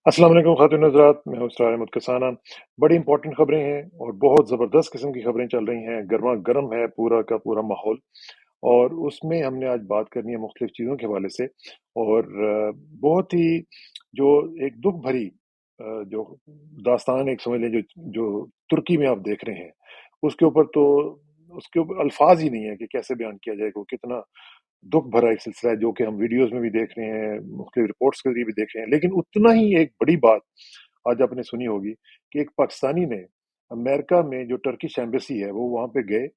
अस्सलाम वालेकुम ख़ातिन हज़रात, मैं हूँ इसरार अहमद कसाना। बड़ी इम्पोर्टेंट ख़बरें हैं और बहुत ज़बरदस्त किस्म की ख़बरें चल रही हैं, गरमा-गरम है पूरा का पूरा माहौल और उसमें हमने आज बात करनी है मुख्तलिफ़ चीज़ों के हवाले से और बहुत ही जो एक दुःख भरी जो दास्तान एक समझ लें जो जो तुर्की में आप देख रहे हैं, उसके ऊपर तो उसके ऊपर अल्फ़ाज़ ही नहीं है कि कैसे बयान किया जाए कि वो कितना दुःख भरा एक सिलसिला है जो कि हम वीडियोज़ में भी देख रहे हैं, मुख्तलिफ रिपोर्ट्स के ज़रिए भी देख रहे हैं। लेकिन उतना ही एक बड़ी बात आज आपने सुनी होगी कि एक पाकिस्तानी ने अमेरिका में जो टर्किश एम्बेसी है, वो वहाँ पे गए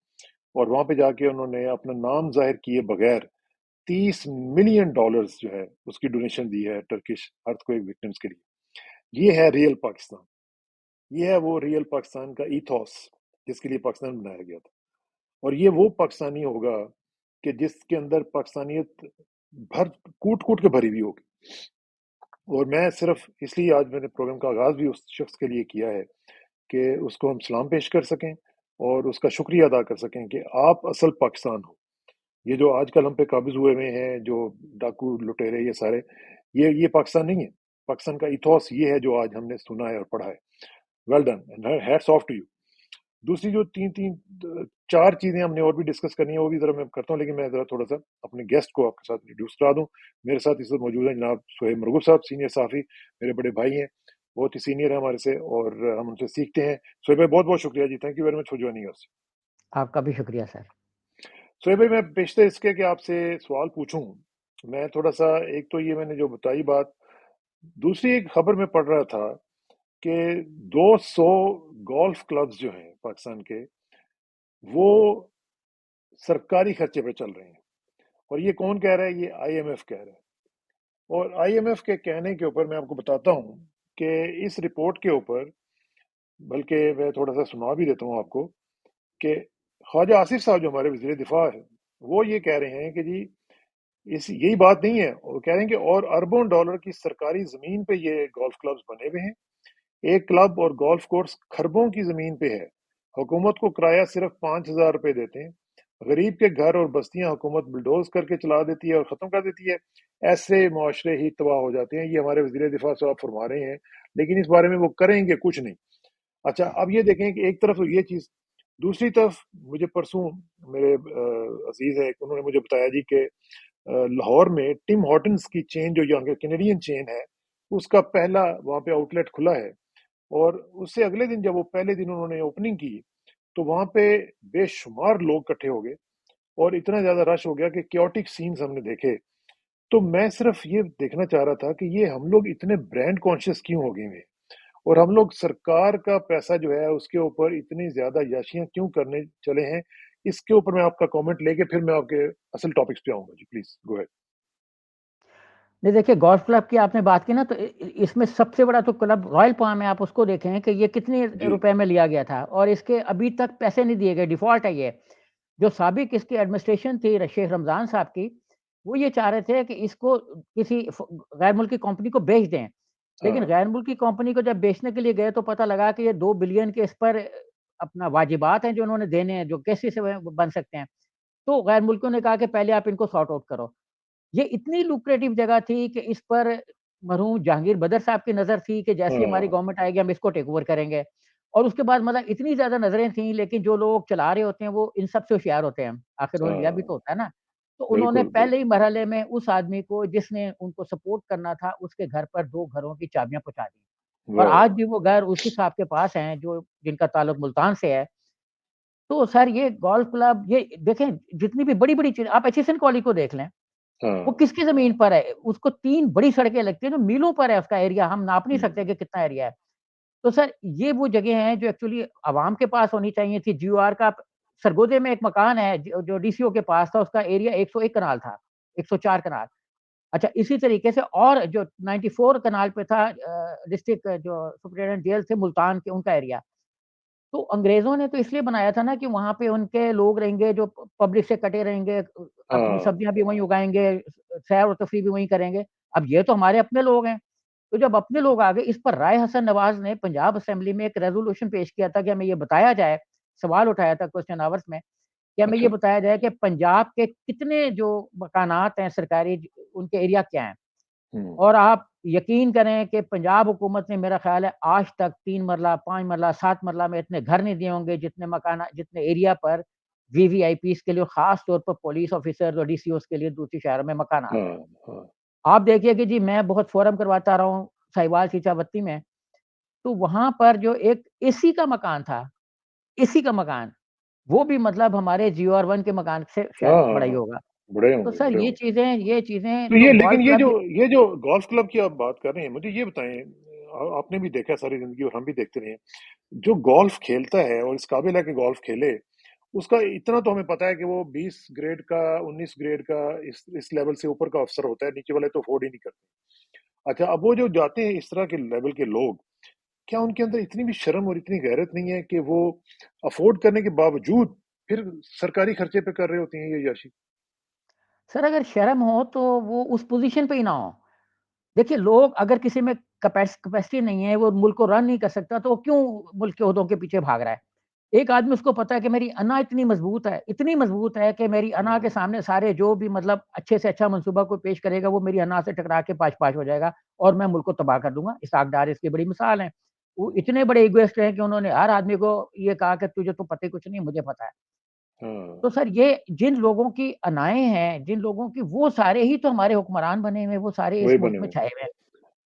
और वहाँ पे जाके उन्होंने अपना नाम ज़ाहिर किए बगैर $30 मिलियन जो है, उसकी डोनेशन दी है टर्किश अर्थक्वेक विक्टिम्स के लिए। ये है रियल पाकिस्तान। ये है वो रियल पाकिस्तान का ईथॉस जिसके लिए पाकिस्तान बनाया गया था। और ये वो पाकिस्तानी होगा कि जिसके अंदर पाकिस्तानियत भर कूट-कूट के भरी हुई होगी। और मैं सिर्फ़ इसलिए आज मैंने प्रोग्राम का आगाज़ भी उस शख़्स के लिए किया है कि उसको हम सलाम पेश कर सकें और उसका शुक्रिया अदा कर सकें कि आप असल पाकिस्तान हो। ये जो आजकल हम पे काबिज़ हुए हुए हैं, जो डाकू, लुटेरे ये सारे, ये पाकिस्तान नहीं है। पाकिस्तान का इथॉस ये है जो आज हमने सुना है और पढ़ा है। Well done and hats off to you. दूसरी जो 3-3 4 चीज़ें हमने और भी डिस्कस करनी है, वो भी ज़रा मैं करता हूँ, लेकिन मैं ज़रा थोड़ा-सा अपने गेस्ट को आपके साथ इंट्रोड्यूस करा दूँ। मेरे साथ इस वक़्त मौजूद हैं जनाब सुहेब मरगूब साहब, सीनियर सहाफ़ी, मेरे बड़े भाई हैं, बहुत ही सीनियर हैं हमारे से और हम उनसे सीखते हैं। सुहेब भाई बहुत-बहुत शुक्रिया जी, thank you very much for joining us. आपका भी शुक्रिया सर। सुहेब भाई मैं पेशतर इसके कि आपसे सवाल पूछूँ, मैं थोड़ा-सा एक तो ये मैंने जो बताई बात, दूसरी एक खबर मैं पढ़ रहा था कि 200 गोल्फ क्लब्स जो हैं पाकिस्तान के, वो सरकारी खर्चे पे चल रहे हैं। और ये कौन कह रहा है? ये आईएमएफ कह रहा है। और आईएमएफ के कहने के ऊपर मैं आपको बताता हूँ कि इस रिपोर्ट के ऊपर, बल्कि मैं थोड़ा-सा सुना भी देता हूँ आपको कि ख्वाजा आसिफ साहब जो हमारे वज़ीर दिफ़ा हैं, वो ये कह रहे हैं कि जी इस यही बात नहीं है, वो कह रहे हैं कि और अरबों डॉलर की सरकारी ज़मीन पे ये गोल्फ क्लब्स बने हुए हैं। एक क्लब और गोल्फ कोर्स खरबों की ज़मीन पे है। हुकूमत को किराया सिर्फ ₹5000 देते हैं। गरीब के घर और बस्तियां हुकूमत बुलडोज करके चला देती है और ख़त्म कर देती है। ऐसे मुआशरे ही तबाह हो जाते हैं। ये हमारे वज़ीर दिफ़ा साहब फरमा रहे हैं, लेकिन इस बारे में वो करेंगे कुछ नहीं। अच्छा, अब ये देखें कि एक तरफ तो ये चीज़, दूसरी तरफ मुझे परसों मेरे अज़ीज़ हैं, उन्होंने मुझे बताया जी कि लाहौर में टिम हॉर्टन्स की चेन जो यहाँ की कैनेडियन चेन है, उसका पहला वहाँ पे आउटलेट खुला है। और उससे अगले दिन जब वो पहले दिन उन्होंने ओपनिंग की, तो वहाँ पे बेशुमार लोग इकट्ठे हो गए और इतना ज़्यादा रश हो गया कि chaotic सीन्स हमने देखे। तो मैं सिर्फ ये देखना चाह रहा था कि ये हम लोग इतने ब्रांड कॉन्शियस क्यों हो गए हैं? और हम लोग सरकार का पैसा जो है उसके ऊपर इतनी ज़्यादा याशियाँ क्यों करने चले हैं? इसके ऊपर मैं आपका कमेंट लेके फिर मैं आपके असल टॉपिक्स पे आऊँगा जी, प्लीज़ गो अहेड। नहीं देखिए गोल्फ क्लब की आपने बात की ना तो इसमें सबसे बड़ा तो क्लब रॉयल पाम है, आप उसको देखें कि ये कितने जी। रुपए में लिया गया था और इसके अभी तक पैसे नहीं दिए गए, डिफ़ॉल्ट है ये। जो साबिक इसकी एडमिनिस्ट्रेशन थी शेख रमज़ान साहब की, वो ये चाह रहे थे कि इसको किसी गैर मुल्की कंपनी को बेच दें। लेकिन हाँ, गैर मुल्की कंपनी को जब बेचने के लिए गए तो पता लगा कि ये 2 बिलियन के इस पर अपना वाजिबात हैं जो उन्होंने देने हैं, जो कैसे से बन सकते हैं। तो गैर मुल्कियों ने कहा कि पहले आप इनको सॉर्ट आउट करो। ये इतनी लुक्रेटिव जगह थी कि इस पर मरहूम जहांगीर बदर साहब की नज़र थी कि जैसे ही हमारी हाँ, गवर्नमेंट आएगी हम इसको टेक ओवर करेंगे। और उसके बाद मतलब इतनी ज़्यादा नज़रें थी, लेकिन जो लोग चला रहे होते हैं वो इन सब से होशियार होते हैं। आखिर उन्हें लिया भी हाँ। तो होता है ना। तो उन्होंने बिल्कुल, पहले ही बिल्कुल। मरहले में उस आदमी को जिसने उनको सपोर्ट करना था, उसके घर पर 2 घरों की चाबियाँ पहुँचा दी। और वाह, आज वाह! भी वो घर उसी साहब के पास हैं जो जिनका ताल्लुक मुल्तान से है। तो सर ये गोल्फ क्लब ये देखें, जितनी भी बड़ी-बड़ी चीज़ें आप एचएसएन कॉलेज को देख लें। वो हाँ, किसकी ज़मीन पर है? उसको 3 बड़ी सड़कें लगती हैं, जो मीलों पर है उसका एरिया, हम नाप नहीं सकते हुँ। कि कितना एरिया है। तो सर ये वो जगह हैं जो एक्चुअली अवाम के पास होनी चाहिए थी। जीओआर का सरगोधे में एक मकान है जो डीसीओ के पास था, उसका एरिया 101 कनाल था, 104 कनाल। अच्छा इसी तरीके से और जो 94 कनाल पे था डिस्ट्रिक्ट जो सुपरिटेंडेंट जेल थे मुल्तान के, उनका एरिया। तो अंग्रेज़ों ने तो इसलिए बनाया था ना कि वहाँ पे उनके लोग रहेंगे जो पब्लिक से कटे रहेंगे, अपनी हाँ, सब्जियाँ भी वहीं उगाएँगे, सैर और तफ़रीह भी वहीं करेंगे। अब ये तो हमारे अपने लोग हैं। तो जब अपने लोग आ गए, इस पर राय हसन नवाज़ ने पंजाब असेंबली में एक रेज़ोल्यूशन पेश किया था कि हमें ये बताया जाए, सवाल उठाया था क्वेश्चन आवर्स में, कि हमें ये अच्छा, बताया जाए कि पंजाब के कितने जो मकानात हैं सरकारी, उनके एरिया क्या हैं? हुँ। और आप यकीन करें कि पंजाब हुकूमत ने मेरा ख़्याल है आज तक 3 मरला, 5 मरला, 7 मरला में इतने घर नहीं दिए होंगे जितने एरिया पर वीवीआईपीज़ के लिए ख़ास तौर पर पुलिस ऑफ़िसर्स और डीसीओज़ के लिए दूसरे शहरों में मकानात हैं। हाँ, हाँ। आप देखिए कि जी मैं बहुत फ़ोरम करवाता रहा हूँ साहिवाल सीचावत्ती में, तो वहाँ पर जो एक एसी का मकान था, एसी का मकान, वो भी मतलब हमारे जीओआर-1 के मकान से हाँ, शायद हाँ, बड़ा ही हाँ। होगा। बड़े तो होंगे, सर बड़े होंगे। ये चीज़ें तो तो ये गोल्फ लेकिन क्लब भी ये जो गोल्फ क्लब की आप बात कर रहे हैं, मुझे ये बताएँ आपने भी देखा है सारी ज़िंदगी और हम भी देखते रहे हैं। जो गोल्फ खेलता है और इस काबिल है कि गोल्फ खेले, उसका इतना तो हमें पता है कि वो 20 ग्रेड का, 19 ग्रेड का इस लेवल से ऊपर का अफ़सर होता है, नीचे वाले तो अफ़ोर्ड ही नहीं करते। अच्छा, अब वो जो जाते हैं इस तरह के लेवल के लोग, क्या उनके अंदर इतनी भी शर्म और इतनी गैरत नहीं है कि वो अफ़ोर्ड करने के बावजूद फिर सरकारी खर्चे पे कर रहे होते हैं ये याशी? सर अगर शर्म हो तो वो उस पोज़ीशन पे ही ना हो। देखिए लोग अगर किसी में कैपेसिटी नहीं है, वो मुल्क को रन नहीं कर सकता तो वो क्यों मुल्क के ओहदों के पीछे भाग रहा है? एक आदमी उसको पता है कि मेरी अना इतनी मज़बूत है कि मेरी अना के हुँ, सामने सारे जो भी मतलब अच्छे से अच्छा मंसूबा कोई पेश करेगा, वो मेरी अना से टकरा के पाश-पाश हो जाएगा और मैं मुल्क को तबाह कर दूँगा। इसहाक डार इसकी बड़ी मिसाल है। वो इतने बड़े इगोइस्ट हैं कि उन्होंने हर आदमी को ये कहा कि तुझे तो पता ही कुछ नहीं, मुझे पता है। हाँ, तो सर ये जिन लोगों की अनाएँ हैं, जिन लोगों की वो सारे ही तो हमारे हुक्मरान बने हुए हैं, वो सारे इस वही मुल्क बने में हुए हैं। छाए हुए हैं।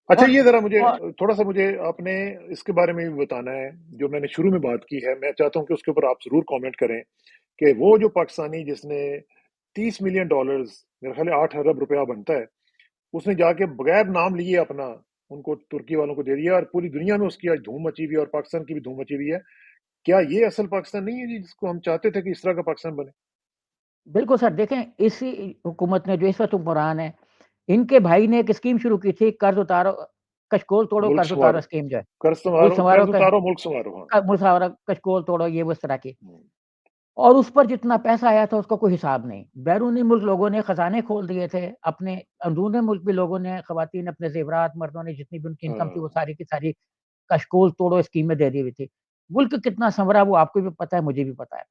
अच्छा और ये ज़रा मुझे और थोड़ा-सा मुझे आपने इसके बारे में भी बताना है, जो मैंने शुरू में बात की है, मैं चाहता हूँ कि उसके ऊपर आप ज़रूर कमेंट करें, कि वो जो पाकिस्तानी जिसने $30 मिलियन मेरा ख़्याल है 8 अरब रुपया बनता है, उसने जाके बगैर नाम लिए अपना, उनको तुर्की वालों को दे दिया और पूरी दुनिया में उसकी आज धूम मची हुई है और पाकिस्तान की भी धूम मची हुई है। क्या ये असल पाकिस्तान नहीं है जी, जिसको हम चाहते थे कि इस तरह का पाकिस्तान बने? बिल्कुल सर देखें इसी हुकूमत ने जो इस वक़्त हुक्मरान है, इनके भाई ने एक स्कीम शुरू की थी कर्ज़ उतारो कशकोल तोड़ो मुल्क कर्ज़ उतारो सँवारो, स्कीम जो है। मुल्क संवारो कर्ज़ क उतारो, मुल्क सँवारो, हाँ। मुल्क संवारो कशकोल तोड़ो ये वो इस तरह की। हुँ, और उस पर जितना पैसा आया था उसका कोई हिसाब नहीं। बैरूनी मुल्क लोगों ने खज़ाने खोल दिए थे, अपने अंदरूनी मुल्क भी लोगों ने ख़वातीन अपने ज़ेवरात, मर्दों ने जितनी भी उनकी इनकम थी वो हाँ, सारी की सारी कशकोल तोड़ो स्कीमें दे दी हुई थी। मुल्क कितना सँवरा वो आपको भी पता है, मुझे भी पता है।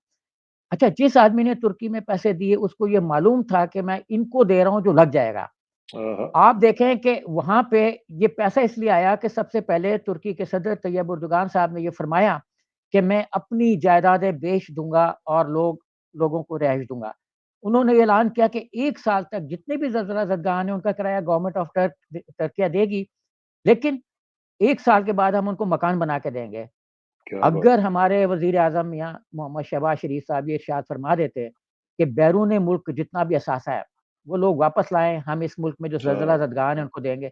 अच्छा जिस आदमी ने तुर्की में पैसे दिए उसको ये मालूम था कि मैं इनको दे रहा हूँ जो लग जाएगा। हाँ, हाँ, आप देखें कि वहाँ पे ये पैसा इसलिए आया कि सबसे पहले तुर्की के सदर तैयब उर्दुगान साहब ने ये फरमाया कि मैं अपनी जायदादें बेच दूँगा और लोगों को रिहाइश दूँगा। उन्होंने ये ऐलान किया कि 1 साल तक जितने भी ज़लज़ला ज़दगान हैं उनका किराया गवर्नमेंट ऑफ तुर्किया देगी, लेकिन 1 साल के बाद हम उनको मकान बना के देंगे। क्या बात अगर है। हमारे वज़ीर-ए-आज़म मियाँ मोहम्मद शहबाज शरीफ साहब ये इरशाद फरमा देते कि बैरून मुल्क जितना भी असासा है, वो लोग वापस लाएँ, हम इस मुल्क में जो अच्छा, ज़लज़ला ज़दगान है उनको देंगे।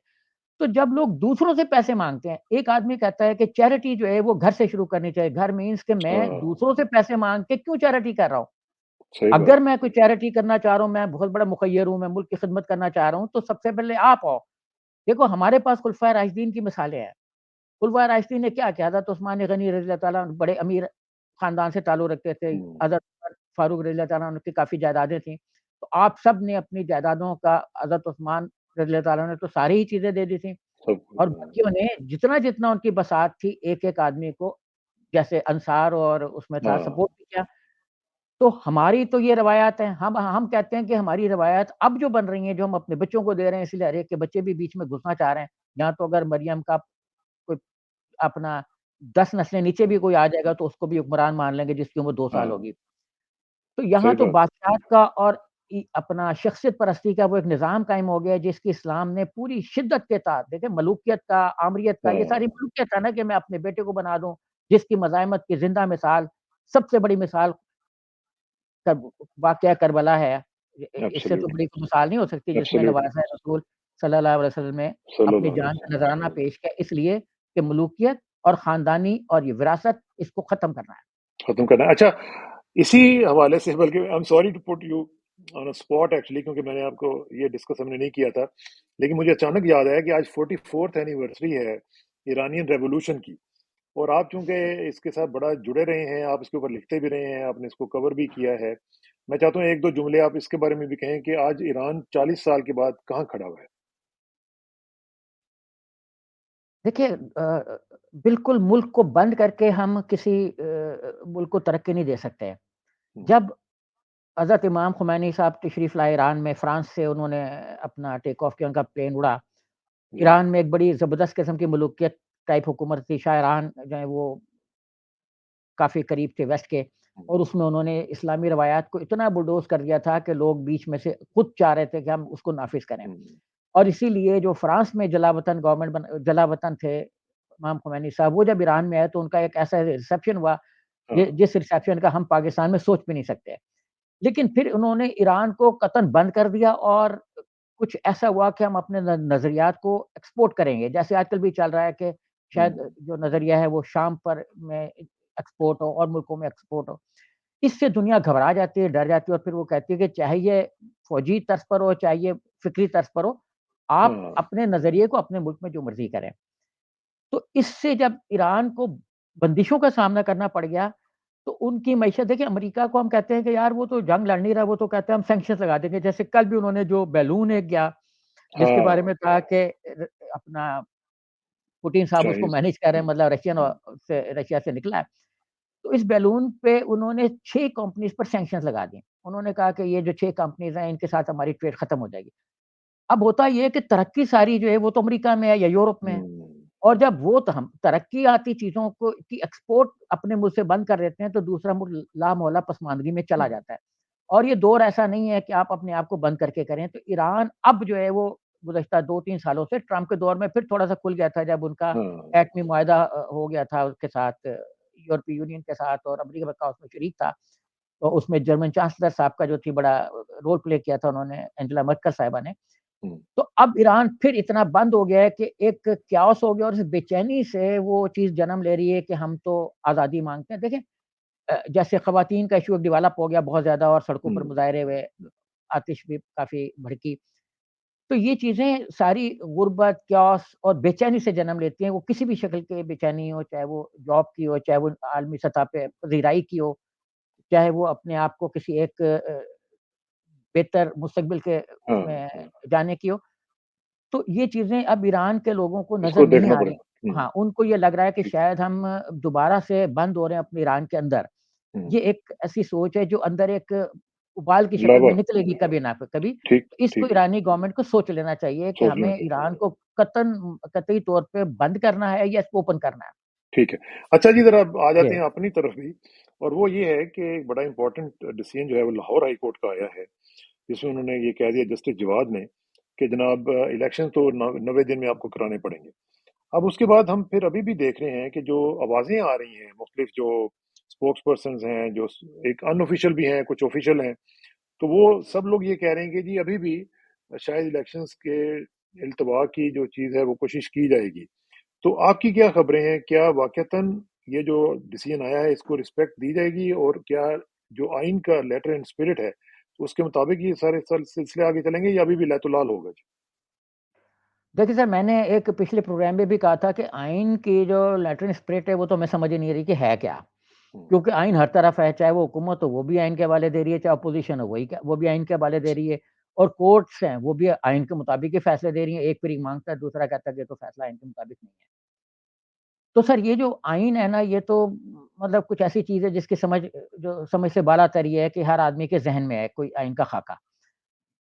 तो जब लोग दूसरों से पैसे माँगते हैं, एक आदमी कहता है कि चैरिटी जो है वो घर से शुरू करनी चाहिए। घर मीन्स कि मैं हाँ, दूसरों से पैसे माँग के क्यों चैरिटी कर रहा हूँ? सही बात अगर है। मैं कोई चैरिटी करना चाह रहा हूँ, मैं बहुत बड़ा मुखय्यर हूँ, मैं मुल्क की खिदमत करना चाह रहा हूँ, तो सबसे पहले आप आओ। देखो हमारे पास खुलफाए राशिदीन की मिसालें हैं। खुलफाए राशिदीन ने क्या किया? हज़रत उस्मान गनी रज़ी अल्लाह ताला अन्हु बड़े अमीर ख़ानदान से ताल्लुक़ रखते थे। हुँ, हज़रत उमर फारूक रज़ी अल्लाह ताला अन्हु की काफ़ी जायदादें थीं। तो आप सब ने अपनी जायदादों का हज़रत उस्मान रज़ी अल्लाह ताला ने तो सारी ही चीज़ें दे दी थीं सब और हाँ, बाकियों ने जितना-जितना उनकी बसात थी, एक-एक आदमी को जैसे अंसार और उसमें था हाँ, सपोर्ट भी किया। तो हमारी तो ये रवायात हैं, हम कहते हैं कि हमारी रवायात अब जो बन रही हैं, जो हम अपने बच्चों को दे रहे हैं, इसलिए हर एक के बच्चे भी बीच में घुसना चाह रहे हैं। यहाँ तो अगर मरियम का कोई अपना 10 नस्लें नीचे भी कोई आ जाएगा, तो उसको भी हुक्मरान मान लेंगे जिसकी उम्र 2 साल हाँ, होगी। तो यहाँ सही तो बात है। बादशाहत का और अपना शख्सियत परस्ती का वो एक निज़ाम कायम हो गया है, जिसकी इस्लाम ने पूरी शिद्दत के साथ देखिए मलूकियत का, आमरियत का, ये सारी हाँ, मलूकियत है ना कि मैं अपने बेटे को बना दूँ, जिसकी मज़ाहिमत की ज़िंदा मिसाल, सबसे बड़ी मिसाल करब वाक़या करबला है। इससे तो एब्सोल्यूटली, बड़ी कोई मिसाल नहीं हो सकती जिसमें एब्सोल्यूटली, नवाज़ रसूल सल्लल्लाहु अलैहि वसल्लम ने अपनी सल्लल्लाहु अलैहि जान का वसल्लम। नज़राना पेश किया इसलिए कि मलूकियत और ख़ानदानी और ये विरासत इसको ख़त्म करना है। खत्म करना है। अच्छा, इसी हवाले से बल्कि I am sorry to put you on a spot actually क्योंकि मैंने आपको ये डिस्कस हमने नहीं किया था। लेकिन मुझे अचानक याद आया कि आज 44th एनिवर्सरी है इरानियन रेवोल्यूशन की और आप चूँकि इसके साथ बड़ा जुड़े रहे हैं, आप इसके ऊपर लिखते भी रहे हैं, आपने इसको कवर भी किया है। मैं चाहता हूँ 1-2 जुमले आप इसके बारे में भी कहें कि आज ईरान 40 साल के बाद कहाँ खड़ा हुआ है? देखिए बिल्कुल मुल्क को बंद करके हम किसी मुल्क को तरक्की नहीं दे सकते हैं। हुँ, जब हज़रत इमाम ख़ुमैनी साहब तशरीफ़ लाए ईरान में, फ्रांस से उन्होंने अपना टेक ऑफ किया, उनका प्लेन उड़ा। जी। ईरान में एक बड़ी ज़बरदस्त किस्म की मलूकियत टाइप हुकूमत थी। शाह ईरान जो है वो काफ़ी करीब थे वेस्ट के हुँ, और उसमें उन्होंने इस्लामी रवायात को इतना बुलडोज़ कर दिया था कि लोग बीच में से खुद चाह रहे थे कि हम उसको नाफ़िज़ करें। हुँ। और इसीलिए जो फ्रांस में जलावतन गवर्नमेंट जलावतन थे इमाम ख़ुमैनी साहब, वो जब ईरान में आए तो उनका एक ऐसा रिसेप्शन हुआ, हाँ। जिस रिसेप्शन का हम पाकिस्तान में सोच भी नहीं सकते। लेकिन फिर उन्होंने ईरान को कतई बंद कर दिया और कुछ ऐसा हुआ कि हम अपने नज़रियात को एक्सपोर्ट करेंगे। जैसे आजकल भी चल रहा है कि शायद हुँ, जो नज़रिया है वो शाम पर में एक्सपोर्ट हो और मुल्कों में एक्सपोर्ट हो। इससे दुनिया घबरा जाती है, डर जाती है और फिर वो कहती है कि चाहे ये फ़ौजी तर्ज पर हो, चाहे ये फ़िक्री तर्ज पर हो, आप हाँ, अपने नज़रिए को अपने मुल्क में जो मर्ज़ी करें। तो इससे जब ईरान को बंदिशों का सामना करना पड़ गया, तो उनकी मईशत देखिए अमेरिका को हम कहते हैं कि यार वो तो जंग लड़ नहीं रहा, वो तो कहते हैं हम सैंक्शंस लगा देंगे। जैसे कल भी उन्होंने जो बैलून एक गया, जिसके बारे हाँ, में कहा कि अपना पुतिन साहब उसको चाइनीज़। मैनेज कर रहे हैं हुँ, मतलब रशियन हुँ, से रशिया से निकला है। तो इस बैलून पे उन्होंने 6 कंपनीज़ पर सैंक्शंस लगा दिए। उन्होंने कहा कि ये जो 6 कंपनीज़ हैं इनके साथ हमारी ट्रेड खत्म हो जाएगी। अब होता ये है कि तरक्की सारी जो है वो तो अमेरिका में है या यूरोप में है। हुँ, और जब वो त हम तरक्की आती चीज़ों को की एक्सपोर्ट अपने मुल्क से बंद कर देते हैं, तो दूसरा मुल्क लामौला पसमानदगी में चला हुँ, जाता है। और ये दौर ऐसा नहीं है कि आप अपने आप को बंद करके करें। तो ईरान अब जो है वो गुज़श्ता 2-3 सालों से ट्रम्प के दौर में फिर थोड़ा-सा खुल गया था जब उनका हाँ, एटमी मुआहदा हो गया था उसके साथ यूरोपीय यूनियन के साथ और अमेरिका का उसमें शरीक था। तो उसमें जर्मन चांसलर साहब का जो थी बड़ा रोल प्ले किया था उन्होंने एंजेला मर्केल साहिबा ने। हुँ, तो अब ईरान फिर इतना बंद हो गया है कि एक क्याओस हो गया और इस बेचैनी से वो चीज़ जन्म ले रही है कि हम तो आज़ादी माँगते हैं। देखें जैसे ख़वातीन का इश्यू डेवलप हो गया बहुत ज़्यादा और सड़कों पर हुँ, मुज़ाहरे हुए, आतिश भी काफ़ी भड़की। तो ये चीज़ें सारी गुर्बत, क्याओस और बेचैनी से जन्म लेती हैं। वो किसी भी शक्ल की बेचैनी हो, चाहे वो जॉब की हो, चाहे वो आलमी सतह पे ज़ीराई की हो, चाहे वो अपने आप को किसी एक बेहतर मुस्तकबिल के हाँ, उसमें हाँ, जाने की हो। तो ये चीज़ें अब ईरान के लोगों को नज़र इसको नहीं देखना आ रही। पड़ेगा। हुँ, हाँ, उनको ये लग रहा है कि ठीक है। शायद हम दोबारा से बंद हो रहे हैं अपने ईरान के अंदर। हुँ, ये एक ऐसी सोच है जो अंदर एक उबाल की शक्ल में लावा निकलेगी कभी ना कभी। ठीक, इसको ठीक है, ईरानी गवर्नमेंट को सोच लेना चाहिए कि सोच लेना हमें चाहिए। ईरान को कतई तौर पे बंद करना है या इसको ओपन करना है। ठीक है। अच्छा जी, ज़रा अब आ जी। जाते हैं अपनी तरफ भी और वो ये है कि एक बड़ा इम्पोर्टेंट डिसीज़न जो है वो लाहौर हाई कोर्ट का आया है, जिसमें उन्होंने ये कह दिया जस्टिस जवाद ने कि जनाब इलेक्शन तो 90 दिन में आपको कराने पड़ेंगे। अब उसके बाद हम फिर अभी भी देख रहे हैं कि जो आवाज़ें आ रही हैं, मुख्तलिफ जो स्पोक्स पर्सन्स हैं, जो एक अनऑफिशियल भी हैं, कुछ ऑफिशियल हैं, तो वो सब लोग ये कह रहे हैं कि जी अभी भी शायद इलेक्शंस के इल्तवा की जो चीज़ है वो कोशिश की जाएगी। तो आपकी क्या खबरें हैं? क्या वाक़तन ये जो डिसीज़न आया है इसको रिस्पेक्ट दी जाएगी और क्या जो आइन का लेटर एंड स्पिरिट है, उसके मुताबिक ये सारे सिलसिले आगे चलेंगे या अभी भी लैतुलाल होगा जी? देखिए सर, मैंने एक पिछले प्रोग्राम में भी कहा था कि आइन की जो लैट्रिन स्पिरिट है वो तो हमें समझ ही नहीं रही कि है क्या? हुँ, क्योंकि आइन हर तरफ है, चाहे वो हुकूमत हो, वो भी आइन के हवाले दे रही है, चाहे अपोज़िशन हो, वो भी आइन के हवाले दे रही है और कोर्ट्स हैं, वो भी आइन के मुताबिक ही फैसले दे रही हैं। एक फ़रीक माँगता है, दूसरा कहता है कि ये तो फैसला आइन के मुताबिक नहीं है। तो सर ये जो आइन है ना, ये तो मतलब कुछ ऐसी चीज़ है जिसकी जो समझ से बालातर ये है कि हर आदमी के ज़हन में है कोई आइन का खाका।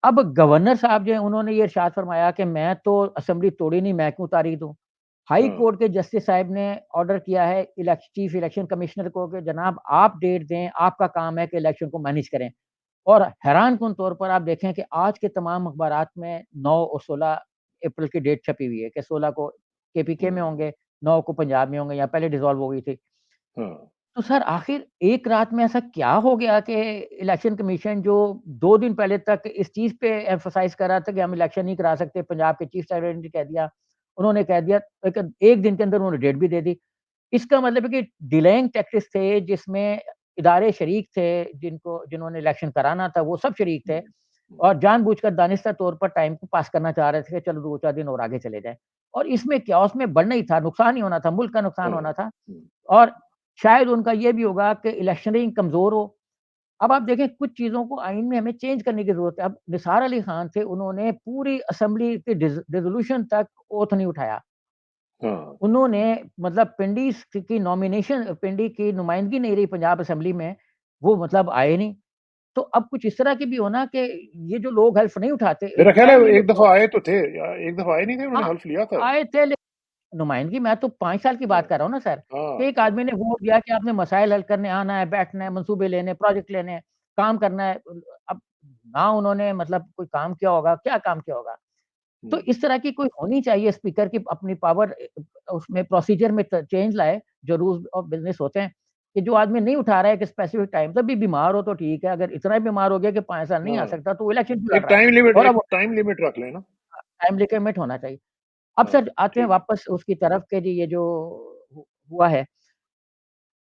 अब गवर्नर साहब जो हैं, उन्होंने ये इरशाद फरमाया कि मैं तो असेंबली तोड़ी नहीं, मैं क्यों तारी दूँ? हाई हाँ, कोर्ट के जस्टिस साहब ने ऑर्डर किया है चीफ इलेक्शन कमिश्नर को कि जनाब आप डेट दें, आपका काम है कि इलेक्शन को मैनेज करें। और हैरानकुन तौर पर आप देखें कि आज के तमाम अखबारात में 9 और 16 अप्रैल की डेट छपी हुई है कि 16 को केपीके में हुँ, होंगे, 9 को पंजाब में होंगे या पहले डिसॉल्व हो गई थी। हाँ, तो सर आखिर एक रात में ऐसा क्या हो गया कि इलेक्शन कमीशन जो 2 दिन पहले तक इस चीज़ पे एम्फसाइज़ कर रहा था कि हम इलेक्शन नहीं करा सकते, पंजाब के चीफ सेक्रेटरी ने कह दिया, उन्होंने कह दिया, एक 1 दिन के अंदर उन्होंने डेट भी दे दी। इसका मतलब है कि डिलेइंग टैक्टिक्स थे जिसमें इदारे शरीक थे, जिन्होंने इलेक्शन कराना था वो सब शरीक थे हुँ, हुँ, और जानबूझकर दानिस्ता तौर पर टाइम को पास करना चाह रहे थे कि चलो 2-4 दिन और आगे चले जाएँ। और इसमें क्या उसमें बढ़ना ही था, नुकसान ही होना था, मुल्क का नुकसान हाँ, होना था हुँ, और शायद उनका ये भी होगा कि इलेक्शनिंग कमज़ोर हो। अब आप देखें कुछ चीज़ों को आइन में हमें चेंज करने की ज़रूरत है। अब निसार अली खान थे, उन्होंने पूरी असेंबली के डिसोल्यूशन तक ओथ नहीं उठाया। हाँ, उन्होंने मतलब पिंडी की नुमाइंदगी नहीं रही पंजाब असेंबली में, वो मतलब आए नहीं। तो अब कुछ इस तरह की भी हो ना कि ये जो लोग हल्फ नहीं उठाते, मेरा ख्याल है एग्जैक्टली जो एक दफा आए तो थे, या एक दफा आए नहीं थे, उन्होंने हाँ, हल्फ लिया था। आए थे नुमाइंदगी, मैं तो 5 साल की हाँ बात कर रहा हूँ ना सर, हाँ कि एक हाँ। आदमी ने वोट दिया कि आपने मसाइल हल करने आना है, बैठना है, मंसूबे लेने, प्रोजेक्ट लेने हैं, काम करना है। अब ना उन्होंने मतलब कोई काम किया होगा, क्या काम किया होगा? तो हम्म, इस तरह की कोई होनी चाहिए स्पीकर की अपनी पावर, उसमें प्रोसीजर में चेंज लाए, जो रूल्स ऑफ बिज़नेस होते हैं, कि जो आदमी नहीं उठा रहा है एक स्पेसिफिक टाइम, तभी बीमार हो तो ठीक है, अगर इतना ही बीमार हो गया कि 5 साल नहीं आ हाँ। सकता, तो वो इलेक्शन क्यों लड़ रहा है? और एक अब टाइम लिमिट रख लेना। टाइम लिमिट होना चाहिए। अब हाँ सर आते हैं ठीक है। वापस उसकी तरफ के जी, ये जो हुआ है,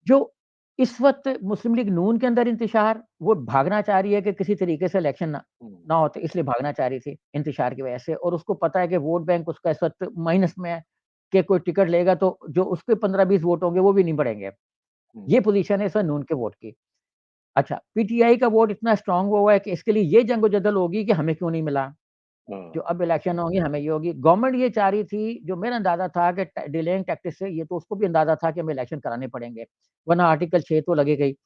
जो इस वक़्त मुस्लिम लीग नून के अंदर इंतशार, वो भागना चाह रही है कि किसी तरीके से इलेक्शन ना हम्म, ना होते, इसलिए भागना चाह रही थी इंतशार की वजह से, और उसको पता है कि वोट बैंक उसका इस वक़्त माइनस में है, कि कोई टिकट लेगा तो जो उसके 15-20 वोट होंगे वो भी नहीं बढ़ेंगे। हम्म, ये पोज़ीशन है इस वक़्त नून के वोट की। अच्छा, पीटीआई का वोट इतना स्ट्रॉन्ग हुआ है कि इसके लिए ये जंग-ओ-जदल होगी कि हमें क्यों नहीं मिला? जो हाँ अब इलेक्शन होंगी हमें ये होगी। गवर्नमेंट ये चाह रही थी, जो मेरा अंदाज़ा था कि डिलेइंग टैक्टिक्स से, ये तो उसको भी अंदाज़ा था कि हमें इलेक्शन कराने पड़ेंगे, वरना आर्टिकल 6 तो लगेगा ही।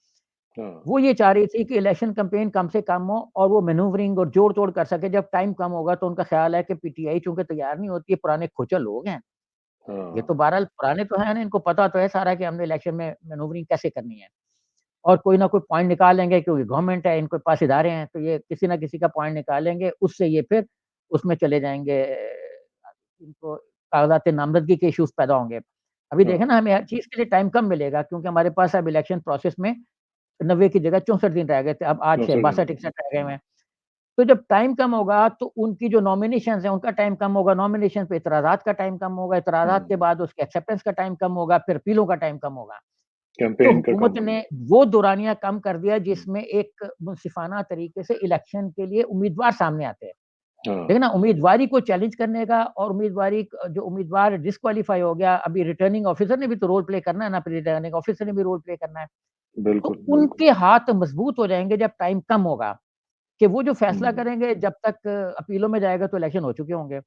हाँ। वो ये चाह रही थी कि इलेक्शन कैंपेन कम से कम हो और वो मैन्यूवरिंग और जोड़-तोड़ कर सके। जब टाइम कम होगा तो उनका ख़्याल है कि पीटीआई चूँकि तैयार नहीं होती है, पुराने खोचर लोग हैं। ये तो हाँ बहरहाल पुराने तो हैं ना, इनको पता तो है सारा कि हमने इलेक्शन में मैन्यूवरिंग कैसे करनी है। और कोई ना कोई पॉइंट निकाल लेंगे, क्योंकि गवर्नमेंट है, इनके पास इदारे हैं, तो ये किसी न किसी का पॉइंट निकाल लेंगे, उससे ये फिर उसमें चले जाएँगे, इनको कागज़ात नामज़दगी के इश्यूज़ पैदा होंगे। अभी देखें हाँ। ना, हमें हर चीज़ के लिए टाइम कम मिलेगा, क्योंकि हमारे पास अब इलेक्शन प्रोसेस में 90 की जगह 64 दिन रह गए थे, अब आज से 64 दिन। 62-61 रह गए हुए हैं। तो जब टाइम कम होगा, तो उनकी जो नॉमिनेशंस हैं, उनका टाइम कम होगा, नॉमिनेशन पे इतराज़ात का टाइम कम होगा, इतराज़ात के हम्म, बाद उसके एक्सेप्टेंस का टाइम कम होगा, फिर अपीलों का टाइम कम होगा। तो कैंपेन का हुकूमत कम ने होगा। वो दौरानिया कम कर दिया हम्म, जिसमें एक मुनसिफ़ाना तरीके से इलेक्शन के लिए उम्मीदवार सामने आते हैं। हाँ देखिए ना, उम्मीदवारी को चैलेंज करने का, और उम्मीदवारी जो उम्मीदवार डिस्क्वालीफाई हो गया, अभी रिटर्निंग ऑफिसर ने भी तो रोल प्ले करना है ना, रिटर्निंग ऑफिसर ने भी रोल प्ले करना है। तो बिल्कुल बिल्कुल। उनके हाथ मज़बूत हो जाएँगे जब टाइम कम होगा, कि वो जो फैसला हम्म, करेंगे, जब तक अपीलों में जाएगा तो इलेक्शन हो चुके होंगे।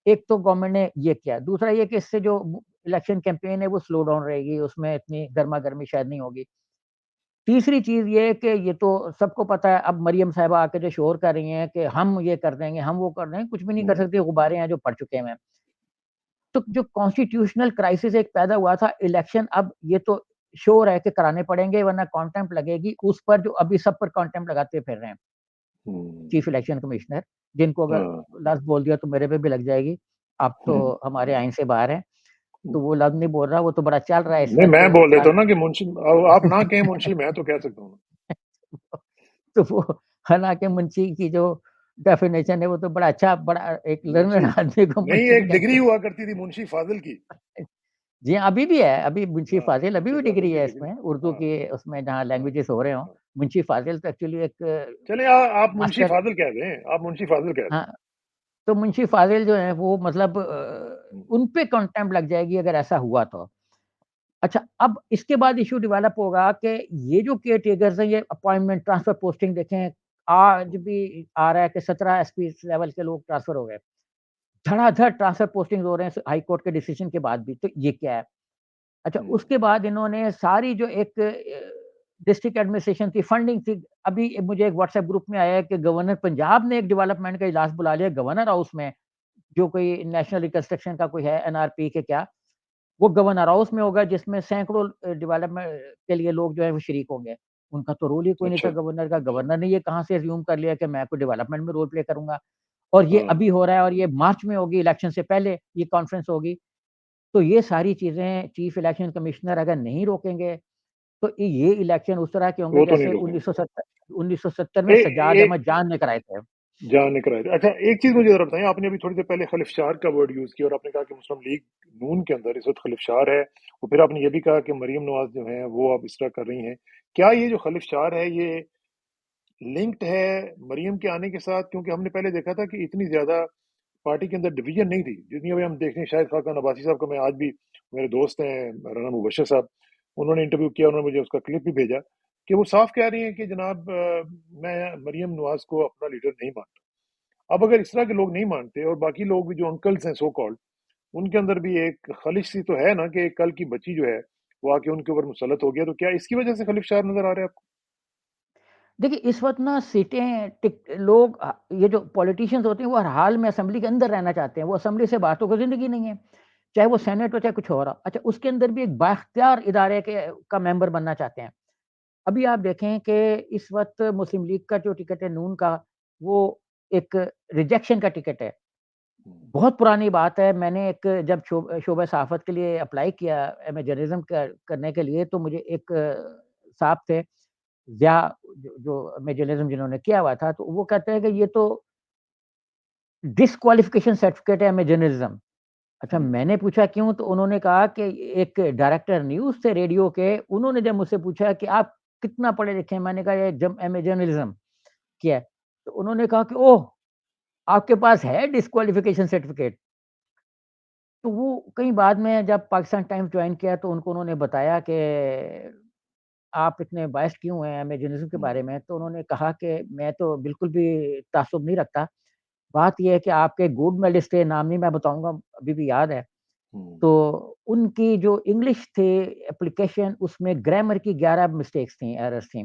एक तो गवर्नमेंट ने ये किया। दूसरा ये कि इससे जो इलेक्शन कैंपेन है वो स्लो डाउन रहेगी, उसमें इतनी गरमा-गर्मी शायद नहीं होगी। तीसरी चीज़ ये है कि ये तो सबको पता है, अब मरियम साहिबा आके जो शोर कर रही हैं कि हम ये कर देंगे, हम वो कर देंगे, कुछ भी नहीं कर हम्म, सकती, गुब्बारे हैं जो पड़ चुके हैं। तो जो कॉन्स्टिट्यूशनल क्राइसिस एक पैदा हुआ था, इलेक्शन अब ये तो श्योर है कि कराने पड़ेंगे, वरना कंटेम्प्ट लगेगी उस पर, जो अभी सब पर कंटेम्प्ट लगाते फिर रहे हैं, हम्म, चीफ इलेक्शन कमिश्नर, जिनको अगर हाँ। लफ्ज़ बोल दिया तो मेरे पे भी लग जाएगी। आप तो हमारे आइन से बाहर हैं, तो वो लफ्ज़ नहीं बोल रहा, वो तो बड़ा चल रहा है इस नहीं, वक़्त मैं बोल देता चल हूँ ना कि मुंशी, अब आप ना कहें मुंशी, मैं तो कह सकता हूँ। तो वो हालाँकि मुंशी की जो डेफिनिशन है वो तो बड़ा अच्छा, बड़ा एक मुंशी लर्नर आदमी को नहीं, मुंशी भी एक डिग्री कहते हुआ करती थी मुंशी फाजिल की। हैं। जी हाँ, अभी भी है, अभी मुंशी हाँ, फ़ाज़िल अभी मुंशी भी फाजिल डिग्री की है डिग्री। इसमें, उर्दू हाँ की उसमें जहाँ हाँ लैंग्वेजेस हो रहे हों। हाँ। मुंशी फ़ाज़िल तो एक्चुअली एक चलिए, आप मुंशी मास्टर, फाजिल कह दें, आप मुंशी फाजिल कह दें। हाँ, तो मुंशी फ़ाज़िल जो हैं वो मतलब हम्म, उन पे कंटेम्प्ट लग जाएगी अगर ऐसा हुआ तो। अच्छा, अब इसके बाद इश्यू डेवलप होगा कि ये जो केयरटेकर्स हैं, ये अपॉइंटमेंट, ट्रांसफर, पोस्टिंग देखें, आज भी आ रहा है कि 17 एसपी लेवल के लोग ट्रांसफर हो गए। धड़ाधड़ ट्रांसफर पोस्टिंग हो रहे हैं हाई कोर्ट के डिसीजन के बाद भी, तो ये क्या है? अच्छा, हम्म, उसके बाद इन्होंने सारी जो एक डिस्ट्रिक्ट एडमिनिस्ट्रेशन थी, फंडिंग थी, अभी मुझे एक व्हाट्सएप ग्रुप में आया है कि गवर्नर पंजाब ने एक डेवलपमेंट का इजलास बुला लिया गवर्नर हाउस में, जो कोई नेशनल रिकंस्ट्रक्शन का कोई है, एनआरपी के क्या, वो गवर्नर हाउस में होगा, जिसमें सैकड़ों डेवलपमेंट के लिए लोग जो है वो शरीक होंगे। उनका तो रोल ही कोई नहीं अच्छा था गवर्नर का, गवर्नर ने ये कहाँ से अज़्यूम कर लिया कि मैं कोई डेवलपमेंट में रोल प्ले करूँगा। और ये हाँ। अभी हो रहा है, और ये मार्च में होगी, इलेक्शन से पहले ये कॉन्फ्रेंस होगी। तो ये सारी चीज़ें चीफ इलेक्शन कमिश्नर अगर नहीं रोकेंगे, तो ये इलेक्शन उस तरह के होंगे वो तो नहीं जैसे रोकेंगे। 1970 में ए, सज्जाद ए, अहमद जान ने कराए थे। जान ने कराए थे। अच्छा, एक चीज मुझे जरा बताइए, आपने अभी थोड़ी देर पहले खलिफशार का वर्ड यूज किया और आपने कहा कि मुस्लिम लीग नून के अंदर इस वक्त खलिफशार है, और फिर आपने ये भी कहा कि मरीम नवाज जो है वो अब इस तरह कर रही हैं। क्या ये जो खलिफशार है ये लिंक्ड है मरीम के आने के साथ? क्योंकि हमने पहले देखा था कि इतनी ज्यादा पार्टी के अंदर डिवीजन नहीं थी जितनी अभी हम देखते हैं। शायद खाकान अब्बासी साहब का मैं आज भी, मेरे दोस्त हैं राना मुबशर साहब, उन्होंने इंटरव्यू किया, उन्होंने मुझे उसका क्लिप भी भेजा कि वो साफ कह रही हैं कि जनाब मैं मरीम नवाज को अपना लीडर नहीं मानता। अब अगर इस तरह के लोग नहीं मानते और बाकी लोग भी जो अंकल्स हैं सो कॉल्ड, उनके अंदर भी एक खलिश सी तो है ना कि कल की बच्ची जो है वो आके उनके ऊपर मुसलत हो गया, तो क्या इसकी वजह से खलिफशार नजर आ रहा है आपको? देखिए, इस वक़्त ना सीटें टिक लोग ये जो पॉलिटिशियंस होते हैं, वो हर हाल में असेंबली के अंदर रहना चाहते हैं। वो असेंबली से बाहर तो कोई ज़िंदगी नहीं है। चाहे वो सेनेट हो, चाहे कुछ और हो। अच्छा, उसके अंदर भी एक बाइख्तियार इदारे के का मेंबर बनना चाहते हैं। अभी आप देखें कि इस वक़्त मुस्लिम लीग का जो टिकट है नून का, वो एक रिजेक्शन का टिकट है। हुँ, बहुत पुरानी बात है, मैंने एक जब शोबे सहाफ़त के लिए अप्लाई किया एमए जर्नलिज़्म करने के लिए, तो मुझे एक साहब थे, ज़िया जो एमए जर्नलिज़्म जिन्होंने किया हुआ था, तो वो कहते हैं कि ये तो डिसक्वालिफ़िकेशन सर्टिफ़िकेट है एमए जर्नलिज़्म। अच्छा, हुँ, मैंने पूछा क्यों? तो उन्होंने कहा कि एक डायरेक्टर न्यूज़ थे रेडियो के, उन्होंने जब मुझसे पूछा कि आप कितना पढ़े लिखे हैं? मैंने कहा ये जब एमए जर्नलिज़्म किया है। तो उन्होंने कहा कि ओह! आपके पास है डिसक्वालिफ़िकेशन सर्टिफ़िकेट? तो वो कहीं बाद में जब पाकिस्तान टाइम्स जॉइन किया तो उनको उन्होंने बताया कि आप इतने बायस्ड क्यों हैं एमए जर्नलिज़्म के हुँ, बारे में? तो उन्होंने कहा कि मैं तो बिल्कुल भी ताज्जुब नहीं रखता। बात ये है कि आपके गोल्ड मेडलिस्ट थे, नाम नहीं मैं बताऊँगा, अभी भी याद है। हुँ, तो उनकी जो इंग्लिश थे एप्लीकेशन उसमें ग्रामर की 11 मिस्टेक्स थी, एरर्स थी।